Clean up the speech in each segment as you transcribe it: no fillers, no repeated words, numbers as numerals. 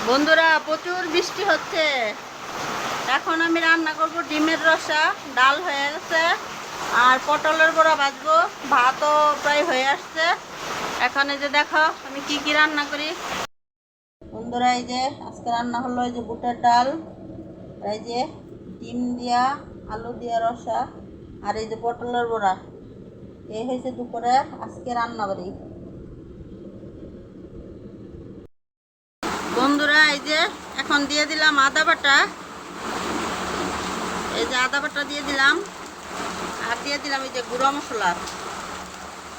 বন্ধুরা, প্রচুর বৃষ্টি হচ্ছে। এখন আমি রান্না করব ডিমের রসা। ডাল হয়ে গেছে আর পটলের বড়া ভাজবো। ভাতও প্রায় হয়ে আসছে। এখন এই যে দেখো আমি কি কি রান্না করি। বন্ধুরা, এই যে আজকে রান্না হলো এই যে বুটের ডাল, এই যে ডিম দিয়া আলু দিয়া রসা, আর এই যে পটলের বড়া। এই হয়েছে দুপুরে আজকে রান্না করি। বন্ধুরা, এই যে এখন দিয়ে দিলাম আদা বাটা। এই যে আদা বাটা দিয়ে দিলাম, আর দিয়ে দিলাম এই যে গুঁড়া মশলা,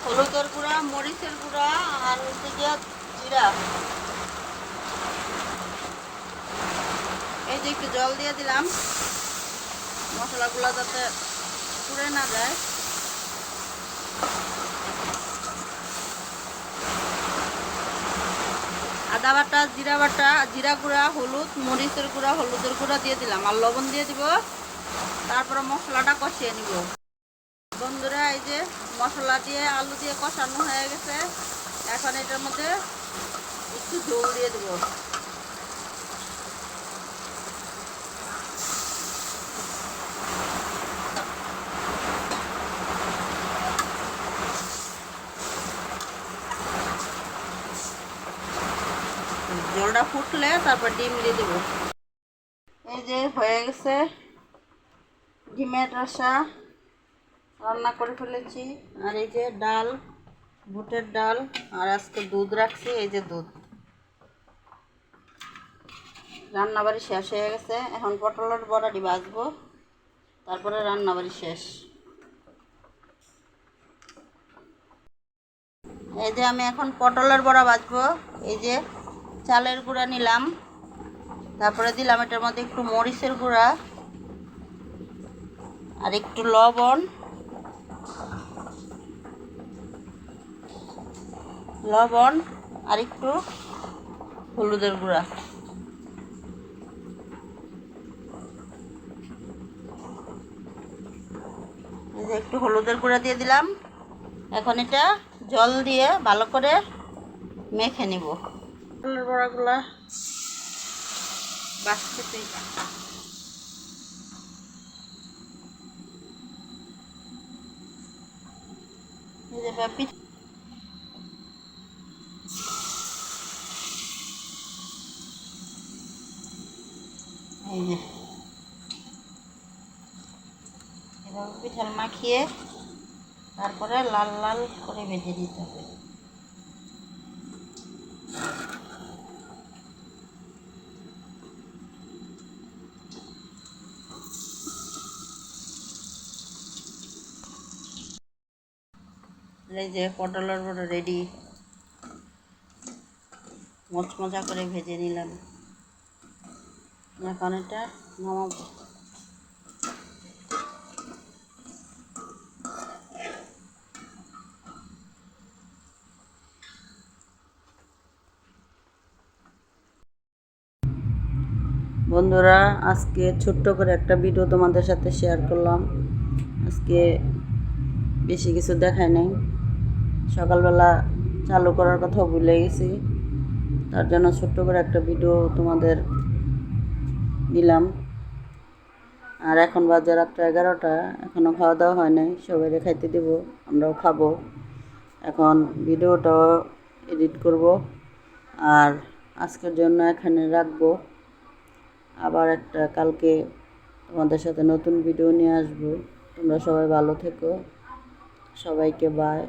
হলুদের গুঁড়া, মরিচের গুঁড়া, আর হচ্ছে গিয়ে জিরা। এই যে একটু জল দিয়ে দিলাম মশলাগুলো যাতে পুড়ে না যায়। আদা বাটা, জিরা বাটা, জিরা গুঁড়া, হলুদ, মরিচের গুঁড়া, হলুদের গুঁড়া দিয়ে দিলাম, আর লবণ দিয়ে দিব। তারপরে মশলাটা কষিয়ে নিব। বন্ধুরা, এই যে মশলা দিয়ে আলু দিয়ে কষানো হয়ে গেছে। এখন এটার মধ্যে একটু ঝোল দিয়ে দেব। জলটা ফুটলে তারপর ডিম দিয়ে দেব। এই যে হয়ে গেছে ডিমের রসা, রান্না করে ফেলেছি। আর এই যে ডাল, বুটের ডাল, আর আজকে দুধ রাখছি। এই যে দুধ, রান্নাবাড়ি শেষ হয়ে গেছে। এখন পটলের বড়াটি ভাজবো, তারপরে রান্নাবাড়ি শেষ। এই যে আমি এখন পটলের বড়া ভাজবো। এই যে চালের গুঁড়া নিলাম, তারপরে দিলাম এটার মধ্যে একটু মরিচের গুঁড়া, আর একটু লবণ, আর একটু হলুদের গুঁড়া। এই যে একটু হলুদের গুঁড়া দিয়ে দিলাম। এখন এটা জল দিয়ে ভালো করে মেখে নিব। পটলের বড়াগুলা বাঁচতেছি। এই যে এই যে এভাবে পিঠাল মাখিয়ে তারপরে লাল লাল করে ভেজে দিতে হবে। এই যে পটলের বড়া রেডি, মচমচা করে ভেজে নিলাম। এখন এটা নামাবো। বন্ধুরা, আজকে ছোট্ট করে একটা ভিডিও তোমাদের সাথে শেয়ার করলাম। আজকে বেশি কিছু দেখায় নাই, সকালবেলা চালু করার কথা ভুলে গেছি। তার জন্য ছোট্ট করে একটা ভিডিও তোমাদের দিলাম। আর এখন বাজে রাত্র 11টা, এখনও খাওয়া দাওয়া হয় নাই। সবাই খাইতে দেব, আমরাও খাবো। এখন ভিডিওটাও এডিট করব, আর আজকের জন্য এখানে রাখবো। আবার একটা কালকে তোমাদের সাথে নতুন ভিডিও নিয়ে আসবো। তোমরা সবাই ভালো থেকো, সবাইকে বাই।